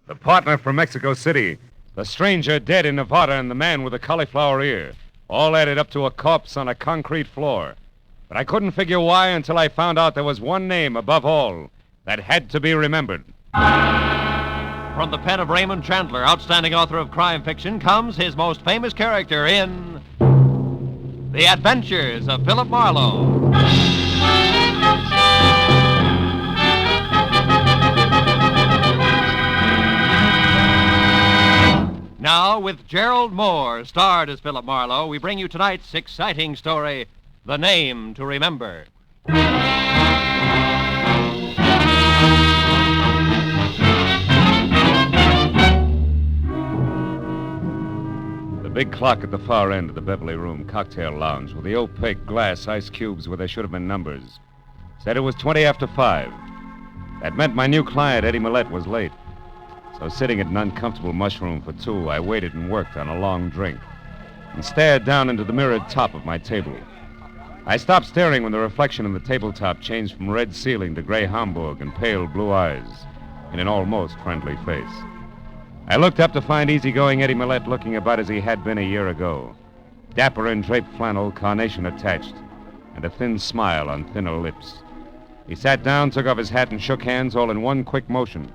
The partner from Mexico City, the stranger dead in Nevada, and the man with the cauliflower ear. All added up to a corpse on a concrete floor. But I couldn't figure why until I found out there was one name above all that had to be remembered. From the pen of Raymond Chandler, outstanding author of crime fiction, comes his most famous character in The Adventures of Philip Marlowe. Now, with Gerlad Mohr, starred as Philip Marlowe, we bring you tonight's exciting story, The Name to Remember. The big clock at the far end of the Beverly Room cocktail lounge with the opaque glass ice cubes where there should have been numbers said it was 20 after 5. That meant my new client, Eddie Millette, was late. So sitting at an uncomfortable mushroom for 2, I waited and worked on a long drink and stared down into the mirrored top of my table. I stopped staring when the reflection in the tabletop changed from red ceiling to gray Hamburg and pale blue eyes in an almost friendly face. I looked up to find easygoing Eddie Millette looking about as he had been a year ago. Dapper in draped flannel, carnation attached, and a thin smile on thinner lips. He sat down, took off his hat, and shook hands all in one quick motion.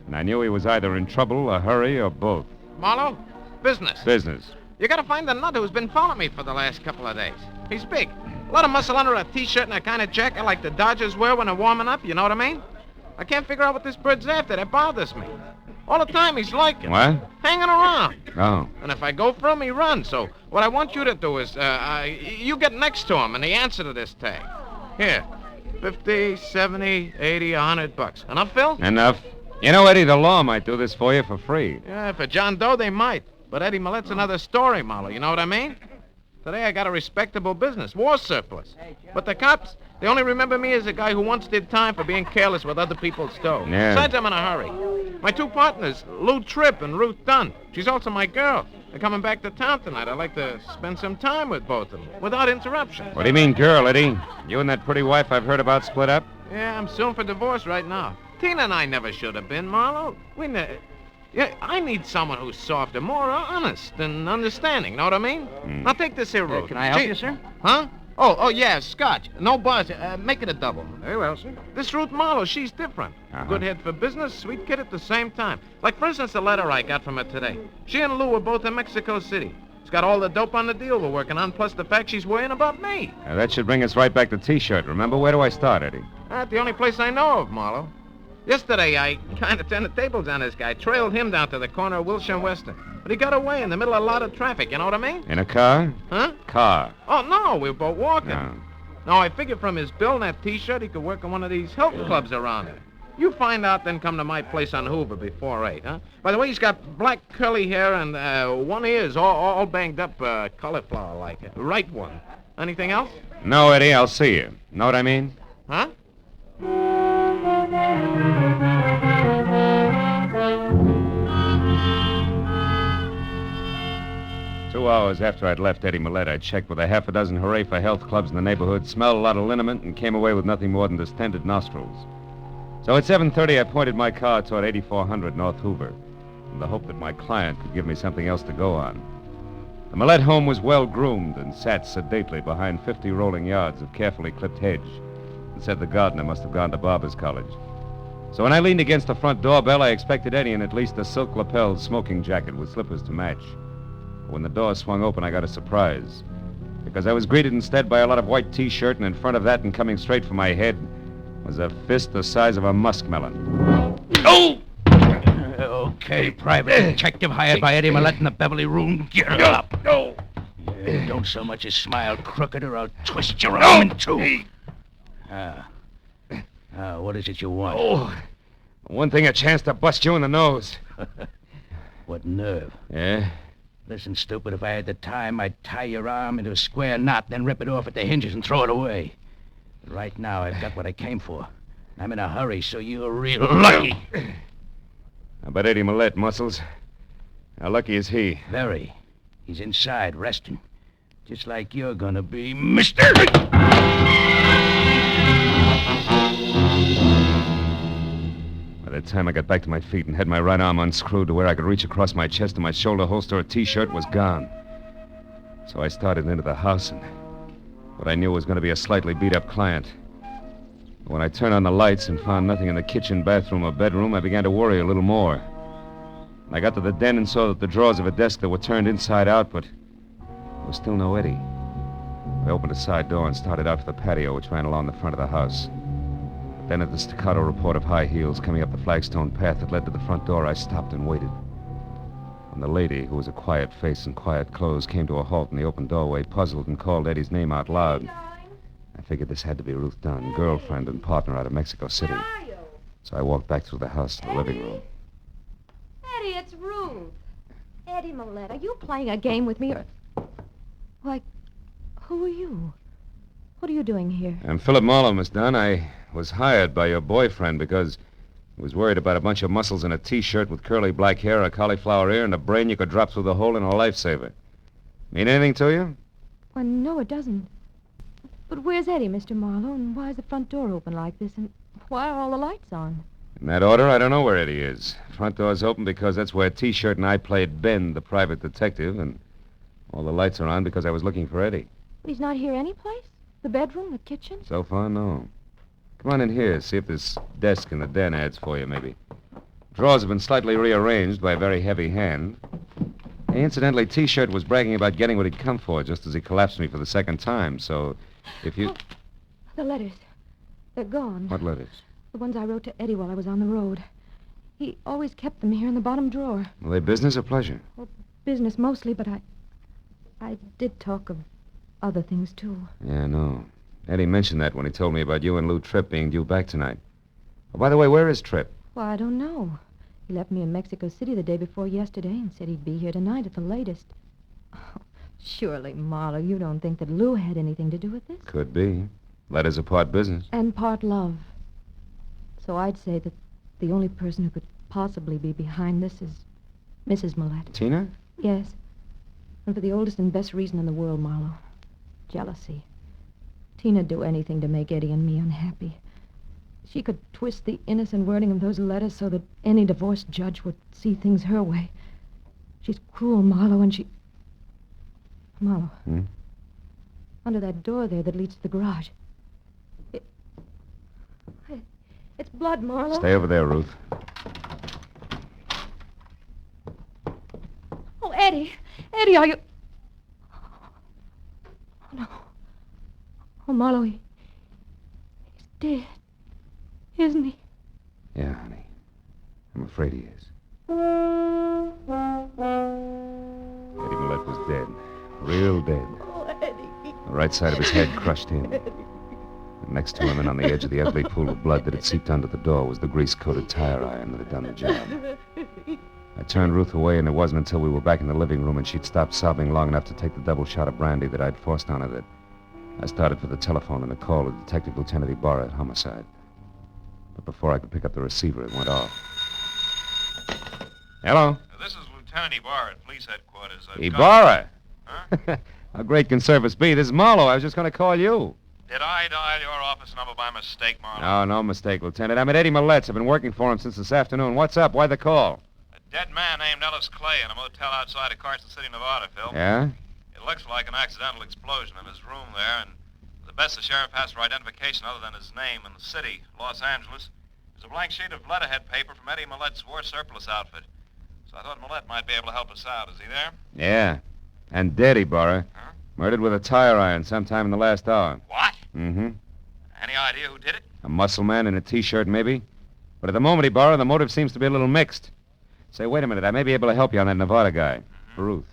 And I knew he was either in trouble, a hurry, or both. Marlowe, business. Business. You gotta find the nut who's been following me for the last couple of days. He's big. A lot of muscle under a T-shirt and a kind of jacket like the Dodgers wear when they're warming up, you know what I mean? I can't figure out what this bird's after. That bothers me. All the time he's lurking. What? Hanging around. Oh. And if I go for him, he runs. So what I want you to do is, you get next to him and the answer to this tag. Here. 50, 70, 80, $100. Enough, Phil? Enough. You know, Eddie, the law might do this for you for free. Yeah, for John Doe, they might. But Eddie Millette's another story, Marlowe. You know what I mean? Today I got a respectable business, war surplus. But the cops, they only remember me as a guy who once did time for being careless with other people's dough. Yeah. Besides, I'm in a hurry. My 2 partners, Lou Tripp and Ruth Dunn. She's also my girl. They're coming back to town tonight. I'd like to spend some time with both of them, without interruption. What do you mean, girl, Eddie? You and that pretty wife I've heard about split up? Yeah, I'm suing for divorce right now. Tina and I never should have been, Marlowe. Yeah, I need someone who's softer, more honest and understanding, know what I mean? Now take this here, Ruth. Can I help you, sir? Huh? Oh, yeah, scotch. No buzz. Make it a double. Very well, sir. This Ruth Marlowe, she's different. Good head for business, sweet kid at the same time. Like, for instance, the letter I got from her today. She and Lou were both in Mexico City. She's got all the dope on the deal we're working on, plus the fact she's worrying about me. That should bring us right back to T-shirt. Remember, where do I start, Eddie? That's the only place I know of, Marlowe. Yesterday, I kind of turned the tables on this guy, trailed him down to the corner of Wilshire and Western. But he got away in the middle of a lot of traffic, you know what I mean? In a car? Huh? Car. Oh, no, we were both walking. No. No, I figured from his bill and that T-shirt, he could work in one of these health clubs around here. You find out, then come to my place on Hoover before 8, huh? By the way, he's got black curly hair and one ear's all banged up, cauliflower-like. Right one. Anything else? No, Eddie, I'll see you. Know what I mean? Huh? 2 hours after I'd left Eddie Millette, I checked with a half a dozen hooray for health clubs in the neighborhood, smelled a lot of liniment, and came away with nothing more than distended nostrils. So at 7:30, I pointed my car toward 8400 North Hoover, in the hope that my client could give me something else to go on. The Millette home was well-groomed and sat sedately behind 50 rolling yards of carefully clipped hedge, and said the gardener must have gone to Barber's College. So when I leaned against the front doorbell, I expected Eddie in at least a silk-lapelled smoking jacket with slippers to match. But when the door swung open, I got a surprise, because I was greeted instead by a lot of white T-shirt, and in front of that and coming straight for my head was a fist the size of a muskmelon. Oh! Okay, Private Detective hired by Eddie Millette in the Beverly Room. Get up. No. Yeah, don't so much as smile crooked or I'll twist your arm in two. What is it you want? Oh, one thing, a chance to bust you in the nose. What nerve. Yeah? Listen, stupid, if I had the time, I'd tie your arm into a square knot, then rip it off at the hinges and throw it away. But right now, I've got what I came for. I'm in a hurry, so you're real lucky. How about Eddie Millette, Muscles? How lucky is he? Very. He's inside, resting. Just like you're gonna be, mister! By the time I got back to my feet and had my right arm unscrewed to where I could reach across my chest to my shoulder holster, a T-shirt was gone. So I started into the house, and what I knew was going to be a slightly beat-up client. But when I turned on the lights and found nothing in the kitchen, bathroom, or bedroom, I began to worry a little more. I got to the den and saw that the drawers of a desk that were turned inside out, but there was still no Eddie. I opened a side door and started out for the patio, which ran along the front of the house. But then at the staccato report of high heels coming up the flagstone path that led to the front door, I stopped and waited. When the lady, who was a quiet face and quiet clothes, came to a halt in the open doorway, puzzled, and called Eddie's name out loud, I figured this had to be Ruth Dunn, girlfriend and partner out of Mexico City. So I walked back through the house to the living room. Eddie, it's Ruth. Eddie Millette, are you playing a game with me or... Why, who are you? What are you doing here? I'm Philip Marlowe, Miss Dunn. I was hired by your boyfriend because he was worried about a bunch of muscles in a T-shirt with curly black hair, a cauliflower ear, and a brain you could drop through the hole in a lifesaver. Mean anything to you? Well, no, it doesn't. But where's Eddie, Mr. Marlowe, and why is the front door open like this, and why are all the lights on? In that order, I don't know where Eddie is. Front door's open because that's where T-shirt and I played Ben, the private detective, and all the lights are on because I was looking for Eddie. But he's not here anyplace? The bedroom, the kitchen? So far, no. Come on in here, see if this desk in the den adds for you, maybe. Drawers have been slightly rearranged by a very heavy hand. Hey, incidentally, T-shirt was bragging about getting what he'd come for just as he collapsed me for the second time, so if you... Oh, the letters. They're gone. What letters? The ones I wrote to Eddie while I was on the road. He always kept them here in the bottom drawer. Were they business or pleasure? Well, business mostly, but I did talk of other things, too. Yeah, I know. Eddie mentioned that when he told me about you and Lou Tripp being due back tonight. Oh, by the way, where is Tripp? Well, I don't know. He left me in Mexico City the day before yesterday and said he'd be here tonight at the latest. Oh, surely, Marlowe, you don't think that Lou had anything to do with this? Could be. Letters are part business. And part love. So I'd say that the only person who could possibly be behind this is Mrs. Millette. Tina? Yes. And for the oldest and best reason in the world, Marlowe. Jealousy. Tina'd do anything to make Eddie and me unhappy. She could twist the innocent wording of those letters so that any divorced judge would see things her way. She's cruel, Marlowe, and she... Marlowe. Hmm? Under that door there that leads to the garage. It's blood, Marlowe. Stay over there, Ruth. Oh, Eddie. Eddie, are you... Oh, no. Oh, Marlowe, he's dead. Isn't he? Yeah, honey. I'm afraid he is. Eddie Millette was dead. Real dead. Oh, Eddie. The right side of his head crushed in. And next to him and on the edge of the ugly pool of blood that had seeped under the door was the grease-coated tire iron that had done the job. I turned Ruth away, and it wasn't until we were back in the living room and she'd stopped sobbing long enough to take the double shot of brandy that I'd forced on her that I started for the telephone and a call to Detective Lieutenant Ibarra at Homicide. But before I could pick up the receiver, it went off. Hello? This is Lieutenant Ibarra at police headquarters. Ibarra? Huh? How great can service be? This is Marlowe. I was just going to call you. Did I dial your office number by mistake, Marlowe? No mistake, Lieutenant. I'm at Eddie Millette's. I've been working for him since this afternoon. What's up? Why the call? A dead man named Ellis Clay in a motel outside of Carson City, Nevada, Phil. Yeah? It looks like an accidental explosion in his room there, and the best the sheriff has for identification other than his name and the city, Los Angeles, is a blank sheet of letterhead paper from Eddie Millette's war surplus outfit. So I thought Millette might be able to help us out. Is he there? Yeah. And dead, Ibarra. Huh? Murdered with a tire iron sometime in the last hour. What? Mm-hmm. Any idea who did it? A muscle man in a T-shirt, maybe. But at the moment, Ibarra, the motive seems to be a little mixed. Say, wait a minute. I may be able to help you on that Nevada guy. Ruth.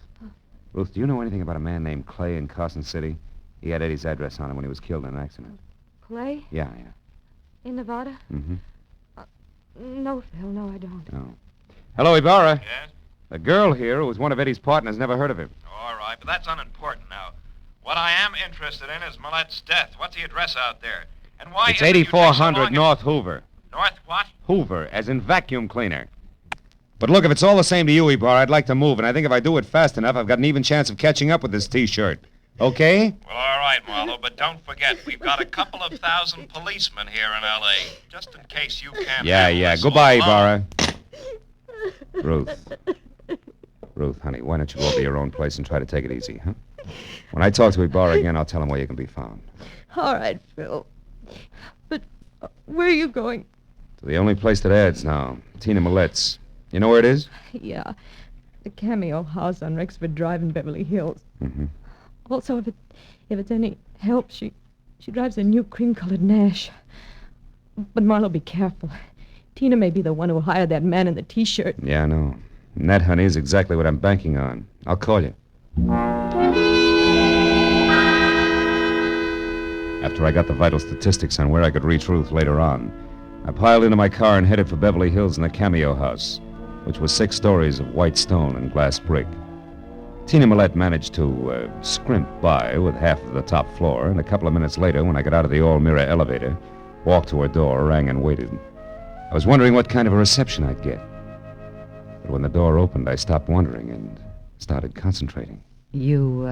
Ruth, do you know anything about a man named Clay in Carson City? He had Eddie's address on him when he was killed in an accident. Clay? Yeah. In Nevada? Mm-hmm. No, Phil, no, I don't. Oh. Hello, Ibarra. Yes? The girl here, who was one of Eddie's partners, never heard of him. All right, but that's unimportant now. What I am interested in is Millette's death. What's the address out there? And why It's is it you take so 8400 long North Hoover. North what? Hoover, as in vacuum cleaner. But look, if it's all the same to you, Ibarra, I'd like to move, and I think if I do it fast enough, I've got an even chance of catching up with this T-shirt. Okay? Well, all right, Marlowe, but don't forget, we've got a couple of thousand policemen here in L.A., just in case you can't handle Yeah. this Goodbye, all alone. Ibarra. Ruth, honey, why don't you go over to your own place and try to take it easy, huh? When I talk to Ibarra again, I'll tell him where you can be found. All right, Phil. But where are you going? To the only place that adds now, Tina Millet's. You know where it is? Yeah, the Cameo house on Rexford Drive in Beverly Hills. Mm-hmm. Also, if it's any help, she drives a new cream-colored Nash. But Marlowe, be careful. Tina may be the one who hired that man in the T-shirt. Yeah, I know. And that, honey, is exactly what I'm banking on. I'll call you. After I got the vital statistics on where I could reach Ruth later on, I piled into my car and headed for Beverly Hills and the Cameo house, which was 6 stories of white stone and glass brick. Tina Millette managed to scrimp by with half of the top floor, and a couple of minutes later, when I got out of the all-mirror elevator, walked to her door, rang, and waited. I was wondering what kind of a reception I'd get. But when the door opened, I stopped wondering and started concentrating. You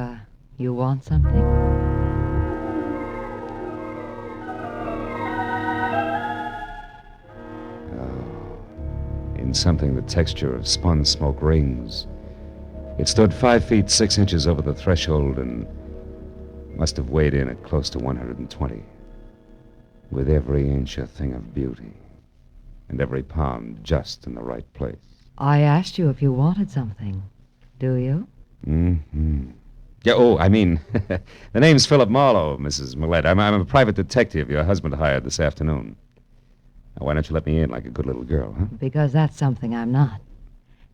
want something? In something the texture of spun smoke rings. It stood 5 feet 6 inches over the threshold and must have weighed in at close to 120. With every inch a thing of beauty, and every pound just in the right place. I asked you if you wanted something. Do you? Mm-hmm. Yeah, the name's Philip Marlowe, Mrs. Millette. I'm a private detective your husband hired this afternoon. Now, why don't you let me in like a good little girl, huh? Because that's something I'm not.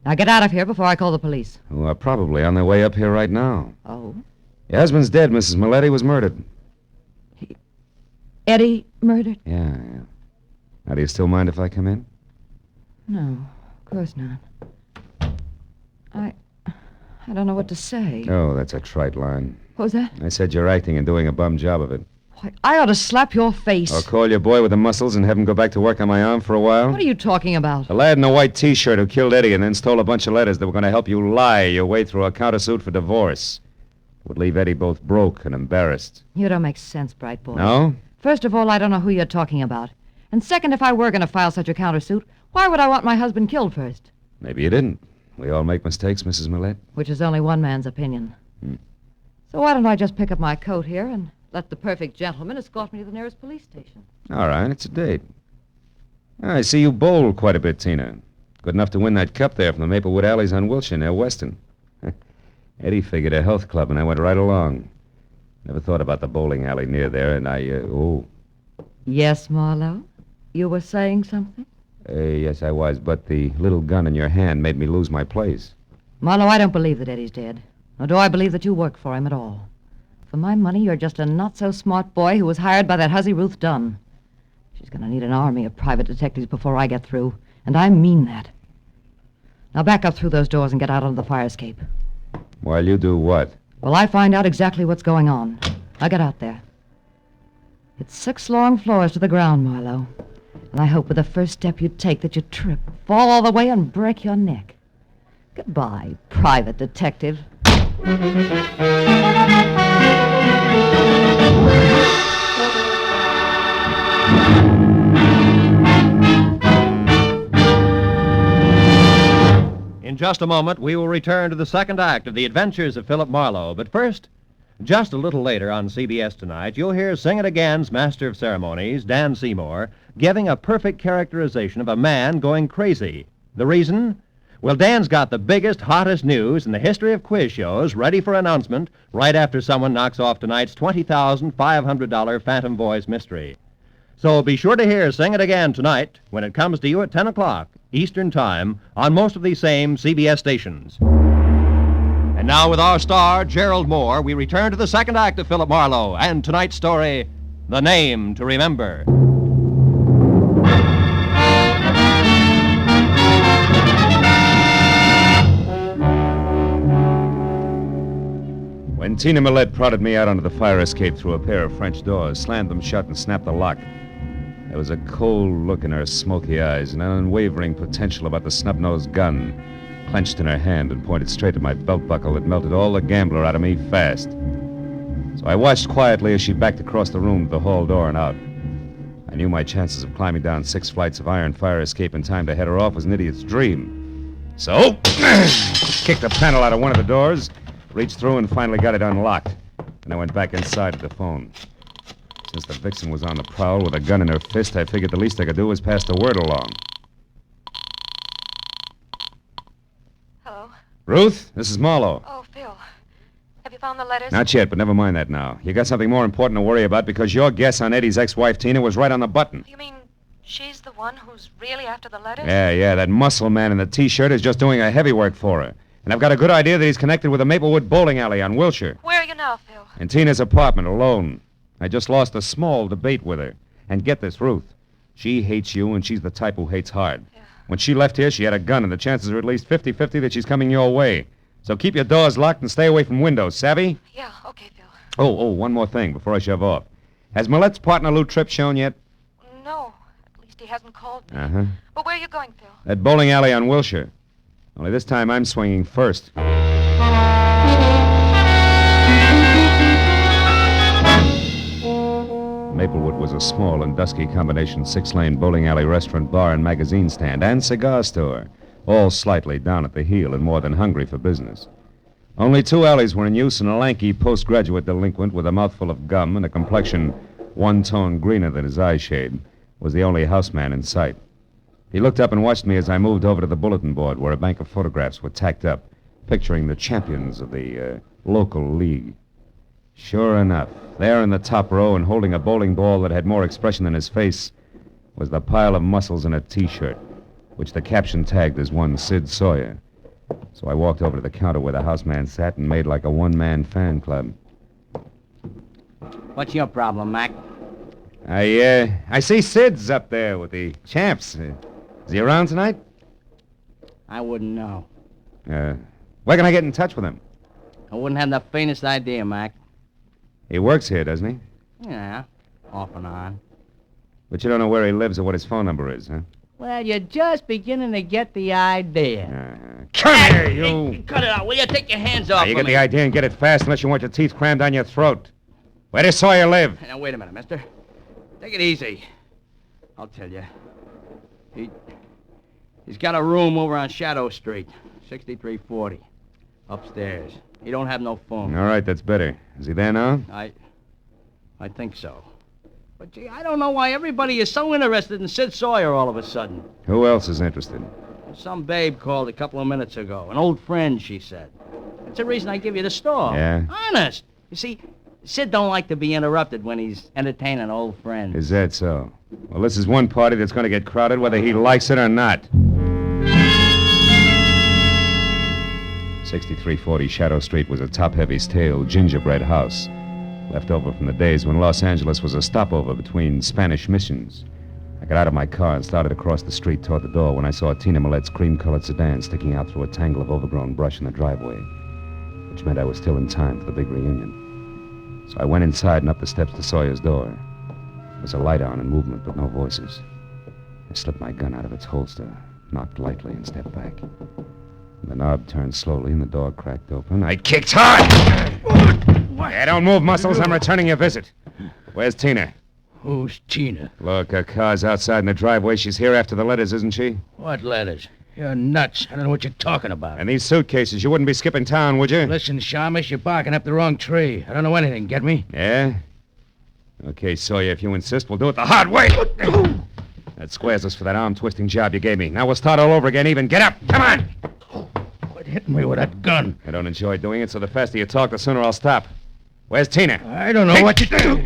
Now get out of here before I call the police. Well, probably on their way up here right now. Oh? Your husband's dead, Mrs. Millette. He was murdered. Eddie murdered? Yeah. Now, do you still mind if I come in? No, of course not. I don't know what to say. Oh, that's a trite line. What was that? I said you're acting and doing a bum job of it. Why, I ought to slap your face. Or call your boy with the muscles and have him go back to work on my arm for a while. What are you talking about? The lad in the white T-shirt who killed Eddie and then stole a bunch of letters that were going to help you lie your way through a countersuit for divorce. Would leave Eddie both broke and embarrassed. You don't make sense, bright boy. No? First of all, I don't know who you're talking about. And second, if I were going to file such a countersuit, why would I want my husband killed first? Maybe you didn't. We all make mistakes, Mrs. Millette. Which is only one man's opinion. So why don't I just pick up my coat here and let the perfect gentleman escort me to the nearest police station? All right, it's a date. I see you bowl quite a bit, Tina. Good enough to win that cup there from the Maplewood Alleys on Wilshire near Weston. Eddie figured a health club, and I went right along. Never thought about the bowling alley near there, and Yes, Marlowe? You were saying something? Yes, I was, but the little gun in your hand made me lose my place. Marlowe, I don't believe that Eddie's dead. Nor do I believe that you work for him at all. For my money, you're just a not-so-smart boy who was hired by that hussy Ruth Dunn. She's going to need an army of private detectives before I get through, and I mean that. Now back up through those doors and get out onto the fire escape. While you do what? Well, I find out exactly what's going on. Now get out there. It's 6 long floors to the ground, Marlowe. And I hope with the first step you take that you trip, fall all the way, and break your neck. Goodbye, private detective. In just a moment, we will return to the second act of The Adventures of Philip Marlowe. But first, just a little later on CBS tonight, you'll hear Sing It Again's Master of Ceremonies, Dan Seymour, giving a perfect characterization of a man going crazy. The reason? Well, Dan's got the biggest, hottest news in the history of quiz shows ready for announcement right after someone knocks off tonight's $20,500 Phantom Voice mystery. So be sure to hear Sing It Again tonight when it comes to you at 10 o'clock Eastern Time on most of these same CBS stations. And now with our star, Gerlad Mohr, we return to the second act of Philip Marlowe and tonight's story, The Name to Remember. When Tina Millette prodded me out onto the fire escape through a pair of French doors, slammed them shut, and snapped the lock, there was a cold look in her smoky eyes and an unwavering potential about the snub-nosed gun clenched in her hand and pointed straight at my belt buckle that melted all the gambler out of me fast. So I watched quietly as she backed across the room to the hall door and out. I knew my chances of climbing down 6 flights of iron fire escape in time to head her off was an idiot's dream. So, kicked the panel out of one of the doors, reached through and finally got it unlocked. And I went back inside to the phone. Since the vixen was on the prowl with a gun in her fist, I figured the least I could do was pass the word along. Hello? Ruth, this is Marlowe. Oh, Phil. Have you found the letters? Not yet, but never mind that now. You got something more important to worry about because your guess on Eddie's ex-wife, Tina, was right on the button. You mean she's the one who's really after the letters? Yeah, that muscle man in the T-shirt is just doing her heavy work for her. And I've got a good idea that he's connected with the Maplewood bowling alley on Wilshire. Where are you now, Phil? In Tina's apartment, alone. I just lost a small debate with her. And get this, Ruth. She hates you, and she's the type who hates hard. Yeah. When she left here, she had a gun, and the chances are at least 50-50 that she's coming your way. So keep your doors locked and stay away from windows, savvy? Yeah, okay, Phil. Oh, one more thing before I shove off. Has Millette's partner, Lou Tripp, shown yet? No, at least he hasn't called me. Uh-huh. But where are you going, Phil? That bowling alley on Wilshire. Only this time I'm swinging first. Maplewood was a small and dusky combination 6-lane bowling alley restaurant, bar, and magazine stand, and cigar store, all slightly down at the heel and more than hungry for business. Only 2 alleys were in use, and a lanky postgraduate delinquent with a mouthful of gum and a complexion one tone greener than his eye shade was the only houseman in sight. He looked up and watched me as I moved over to the bulletin board where a bank of photographs were tacked up, picturing the champions of the local league. Sure enough, there in the top row and holding a bowling ball that had more expression than his face was the pile of muscles in a T-shirt, which the caption tagged as one Sid Sawyer. So I walked over to the counter where the houseman sat and made like a one-man fan club. What's your problem, Mac? I see Sid's up there with the champs. Is he around tonight? I wouldn't know. Where can I get in touch with him? I wouldn't have the faintest idea, Mac. He works here, doesn't he? Yeah, off and on. But you don't know where he lives or what his phone number is, huh? Well, you're just beginning to get the idea. Come here, you! Hey, cut it out, will you? Take your hands off You of get me. the idea and get it fast unless you want your teeth crammed down your throat. Where does Sawyer live? Now, wait a minute, mister. Take it easy. I'll tell you. He's got a room over on Shadow Street, 6340. Upstairs. He don't have no phone. All right, that's better. Is he there now? I think so. But, gee, I don't know why everybody is so interested in Sid Sawyer all of a sudden. Who else is interested? Some babe called a couple of minutes ago. An old friend, she said. That's the reason I give you the store. Yeah? Honest. You see, Sid don't like to be interrupted when he's entertaining old friends. Is that so? Well, this is one party that's going to get crowded whether he likes it or not. 6340 Shadow Street was a top-heavy, stale, gingerbread house, left over from the days when Los Angeles was a stopover between Spanish missions. I got out of my car and started across the street toward the door when I saw Tina Millette's cream-colored sedan sticking out through a tangle of overgrown brush in the driveway, which meant I was still in time for the big reunion. So I went inside and up the steps to Sawyer's door. There was a light on and movement, but no voices. I slipped my gun out of its holster, knocked lightly, and stepped back. The knob turned slowly and the door cracked open. I kicked hard! Yeah, don't move, Muscles. I'm returning your visit. Where's Tina? Who's Tina? Look, her car's outside in the driveway. She's here after the letters, isn't she? What letters? You're nuts. I don't know what you're talking about. And these suitcases. You wouldn't be skipping town, would you? Listen, Shamus, you're barking up the wrong tree. I don't know anything, get me? Yeah? Okay, Sawyer, if you insist, we'll do it the hard way. That squares us for that arm-twisting job you gave me. Now we'll start all over again even. Get up! Come on! Quit hitting me with that gun. I don't enjoy doing it, so the faster you talk, the sooner I'll stop. Where's Tina? I don't know what you do.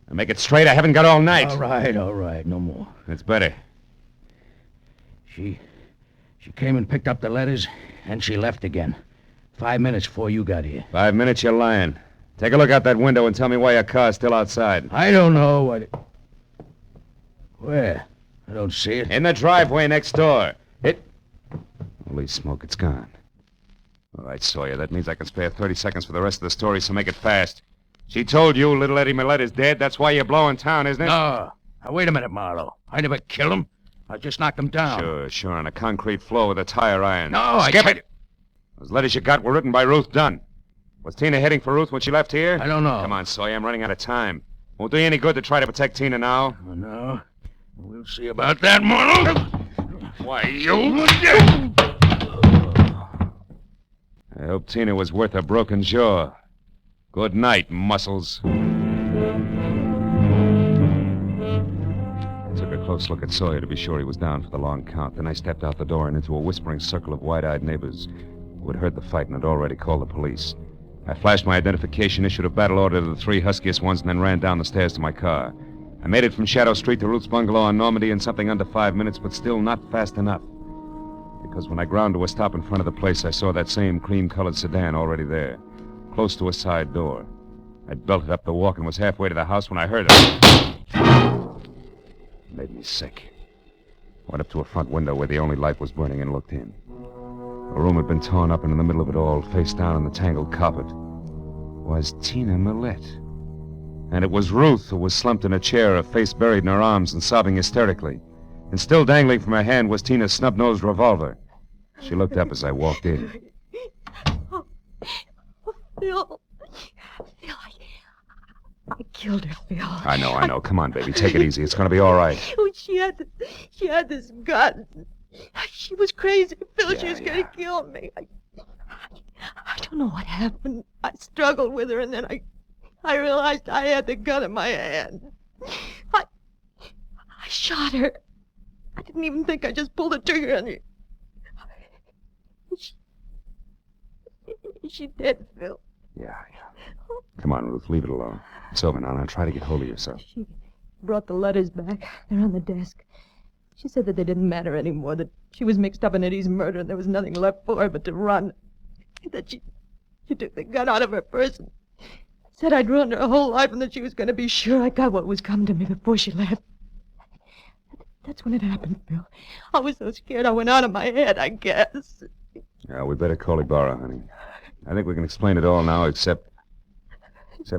Now make it straight. I haven't got all night. All right. No more. That's better. She came and picked up the letters, and she left again. 5 minutes before you got here. 5 minutes, you're lying. Take a look out that window and tell me why your car's still outside. I don't know what... Where? I don't see it. In the driveway next door. Holy smoke, it's gone. All right, Sawyer, that means I can spare 30 seconds for the rest of the story, so make it fast. She told you little Eddie Millette is dead. That's why you're blowing town, isn't it? No. Now, wait a minute, Marlowe. I never killed him. I just knocked him down. Sure, on a concrete floor with a tire iron. No, Skip it! Those letters you got were written by Ruth Dunn. Was Tina heading for Ruth when she left here? I don't know. Come on, Sawyer. I'm running out of time. Won't do you any good to try to protect Tina now. Oh, no. We'll see about that, Marlowe. Why, you... I hope Tina was worth a broken jaw. Good night, muscles. I took a close look at Sawyer to be sure he was down for the long count. Then I stepped out the door and into a whispering circle of wide-eyed neighbors who had heard the fight and had already called the police. I flashed my identification, issued a battle order to the three huskiest ones, and then ran down the stairs to my car. I made it from Shadow Street to Ruth's bungalow on Normandy in something under 5 minutes, but still not fast enough. Because when I ground to a stop in front of the place, I saw that same cream-colored sedan already there, close to a side door. I belted up the walk and was halfway to the house when I heard it. It made me sick. I went up to a front window where the only light was burning and looked in. The room had been torn up, and in the middle of it all, face down on the tangled carpet, was Tina Millette. And it was Ruth who was slumped in a chair, her face buried in her arms and sobbing hysterically. And still dangling from her hand was Tina's snub-nosed revolver. She looked up as I walked in. Phil, I killed her, Phil. I know. Come on, baby. Take it easy. It's going to be all right. Oh, she had this gun. She was crazy, Phil. She was going to kill me. I don't know what happened. I struggled with her, and then I realized I had the gun in my hand. I shot her. I didn't even think. I just pulled the trigger on her. She's dead, Phil. Yeah. Come on, Ruth. Leave it alone. It's over now. Now try to get hold of yourself. She brought the letters back. They're on the desk. She said that they didn't matter anymore, that she was mixed up in Eddie's murder and there was nothing left for her but to run. That she took the gun out of her purse and said I'd ruined her whole life and that she was going to be sure I got what was coming to me before she left. That's when it happened, Phil. I was so scared I went out of my head, I guess. Yeah, we better call Ibarra, honey. I think we can explain it all now, except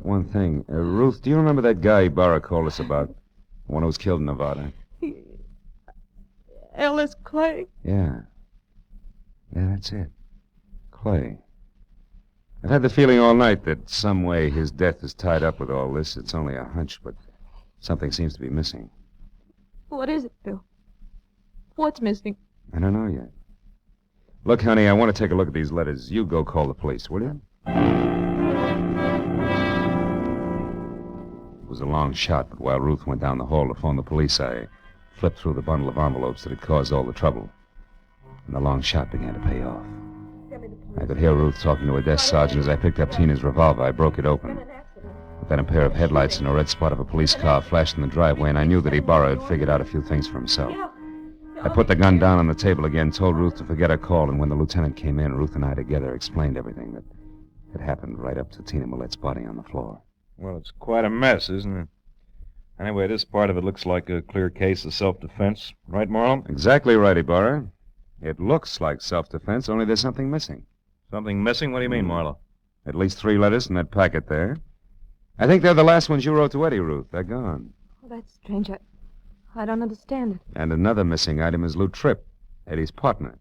one thing. Ruth, do you remember that guy Ibarra called us about? The one who was killed in Nevada? Ellis Clay? Yeah, that's it. Clay. I've had the feeling all night that some way his death is tied up with all this. It's only a hunch, but something seems to be missing. What is it, Phil? What's missing? I don't know yet. Look, honey, I want to take a look at these letters. You go call the police, will you? It was a long shot, but while Ruth went down the hall to phone the police, I flipped through the bundle of envelopes that had caused all the trouble. And the long shot began to pay off. I could hear Ruth talking to a desk sergeant as I picked up Tina's revolver. I broke it open. But then a pair of headlights and a red spot of a police car flashed in the driveway, and I knew that Ibarra had figured out a few things for himself. I put the gun down on the table again, told Ruth to forget her call, and when the lieutenant came in, Ruth and I together explained everything that had happened right up to Tina Millette's body on the floor. Well, it's quite a mess, isn't it? Anyway, this part of it looks like a clear case of self-defense. Right, Marlowe? Exactly right, Ibarra. It looks like self-defense, only there's something missing. Something missing? What do you mean, Marlowe? At least 3 letters in that packet there. I think they're the last ones you wrote to Eddie, Ruth. They're gone. Oh, that's strange. I don't understand it. And another missing item is Lou Tripp, Eddie's partner.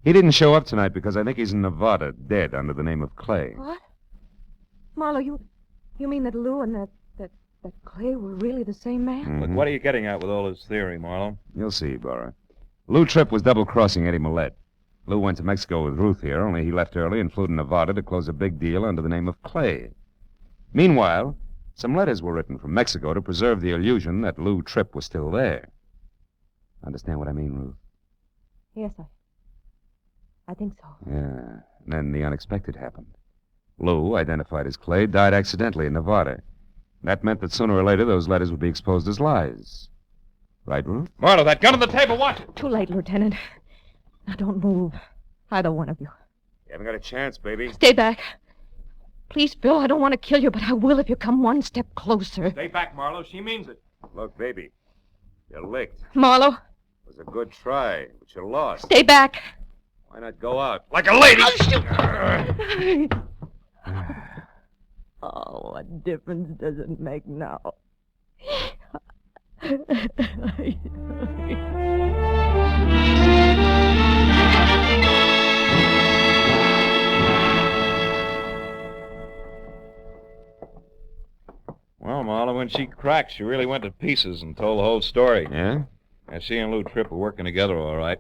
He didn't show up tonight because I think he's in Nevada, dead under the name of Clay. What? Marlowe, you mean that Lou and that Clay were really the same man? Mm-hmm. Look, what are you getting at with all this theory, Marlowe? You'll see, Ibarra. Lou Tripp was double-crossing Eddie Millette. Lou went to Mexico with Ruth here, only he left early and flew to Nevada to close a big deal under the name of Clay. Meanwhile, some letters were written from Mexico to preserve the illusion that Lou Tripp was still there. Understand what I mean, Ruth? Yes, I think so. Yeah. And then the unexpected happened. Lou, identified as Clay, died accidentally in Nevada. That meant that sooner or later those letters would be exposed as lies. Right, Ruth? Marlowe, that gun on the table, watch it! Too late, Lieutenant. Now don't move. Either one of you. You haven't got a chance, baby. Stay back. Please, Phil, I don't want to kill you, but I will if you come one step closer. Stay back, Marlowe. She means it. Look, baby, you're licked. Marlowe. It was a good try, but you lost. Stay back. Why not go out? Like a lady! I'll shoot. Oh, what difference does it make now? when she cracked, she really went to pieces and told the whole story. Yeah? And she and Lou Tripp were working together all right.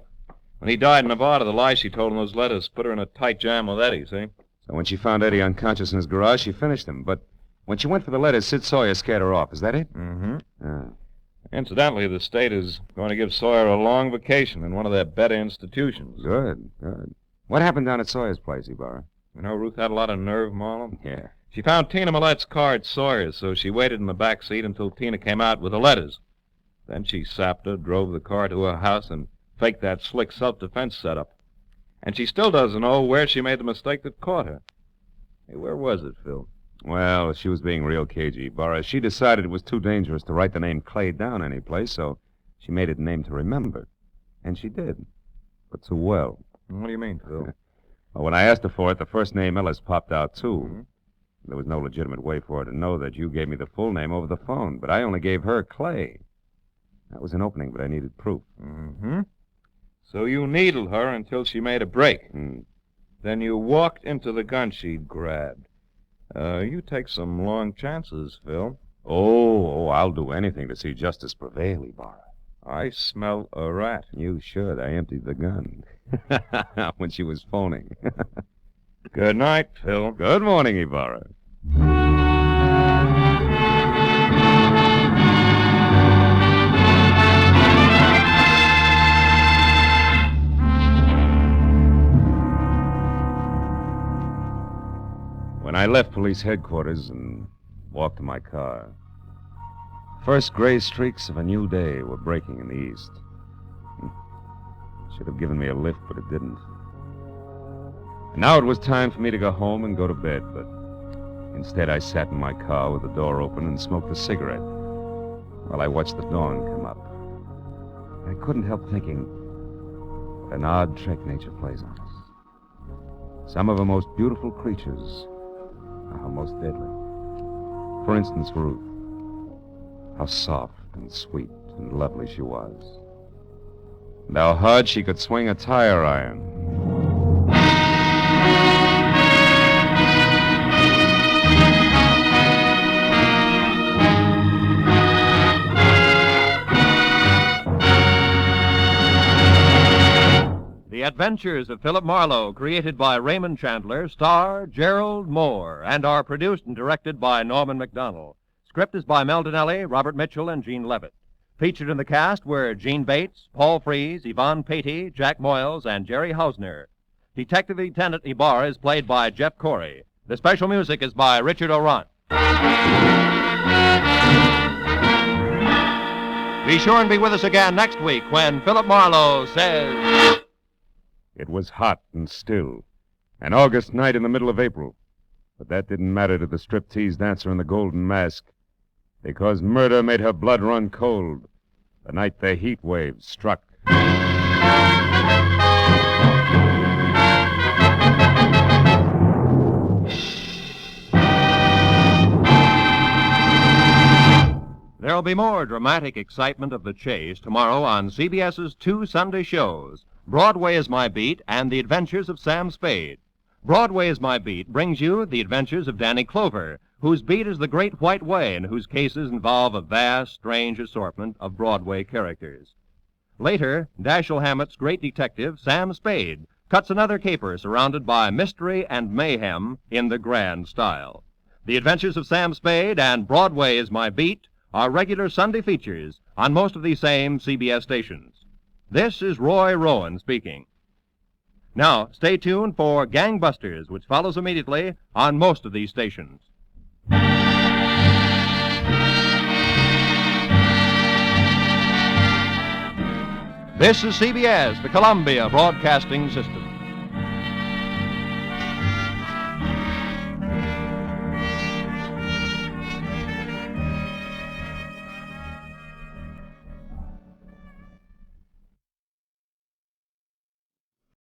When he died in Nevada, the lies she told in those letters put her in a tight jam with Eddie, see? So when she found Eddie unconscious in his garage, she finished him. But when she went for the letters, Sid Sawyer scared her off. Is that it? Mm-hmm. Ah. Incidentally, the state is going to give Sawyer a long vacation in one of their better institutions. Good, good. What happened down at Sawyer's place, Ibarra? You know, Ruth had a lot of nerve, Marlon. Yeah. She found Tina Millette's car at Sawyer's, so she waited in the back seat until Tina came out with the letters. Then she sapped her, drove the car to her house, and faked that slick self-defense setup. And she still doesn't know where she made the mistake that caught her. Hey, where was it, Phil? Well, she was being real cagey, Ibarra. She decided it was too dangerous to write the name Clay down anyplace, so she made it a name to remember. And she did. But too well. What do you mean, Phil? Well, when I asked her for it, the first name Ellis popped out, too. Mm-hmm. There was no legitimate way for her to know that you gave me the full name over the phone, but I only gave her Clay. That was an opening, but I needed proof. Mm-hmm. So you needled her until she made a break. Then you walked into the gun she'd grabbed. You take some long chances, Phil. Oh, I'll do anything to see justice prevail, Ibarra. I smell a rat. You should. I emptied the gun. When she was phoning. Good night, Phil. Good morning, Ibarra. When I left police headquarters and walked to my car, first gray streaks of a new day were breaking in the east. Should have given me a lift, but it didn't. And now it was time for me to go home and go to bed, but instead I sat in my car with the door open and smoked a cigarette while I watched the dawn come up. I couldn't help thinking what an odd trick nature plays on us. Some of her most beautiful creatures are her most deadly. For instance, Ruth. How soft and sweet and lovely she was. And how hard she could swing a tire iron. The Adventures of Philip Marlowe, created by Raymond Chandler, star Gerlad Mohr, and are produced and directed by Norman MacDonald. Script is by Mel Donnelly, Robert Mitchell, and Gene Levitt. Featured in the cast were Gene Bates, Paul Frees, Yvonne Patey, Jack Moyles, and Jerry Hausner. Detective Lieutenant Ibarra is played by Jeff Corey. The special music is by Richard Orant. Be sure and be with us again next week when Philip Marlowe says... It was hot and still, an August night in the middle of April. But that didn't matter to the striptease dancer in the golden mask, because murder made her blood run cold the night the heat wave struck. There'll be more dramatic excitement of the chase tomorrow on CBS's two Sunday shows, Broadway is My Beat and The Adventures of Sam Spade. Broadway is My Beat brings you The Adventures of Danny Clover, whose beat is the Great White Way and whose cases involve a vast, strange assortment of Broadway characters. Later, Dashiell Hammett's great detective, Sam Spade, cuts another caper surrounded by mystery and mayhem in the grand style. The Adventures of Sam Spade and Broadway is My Beat are regular Sunday features on most of these same CBS stations. This is Roy Rowan speaking. Now, stay tuned for Gangbusters, which follows immediately on most of these stations. This is CBS, the Columbia Broadcasting System.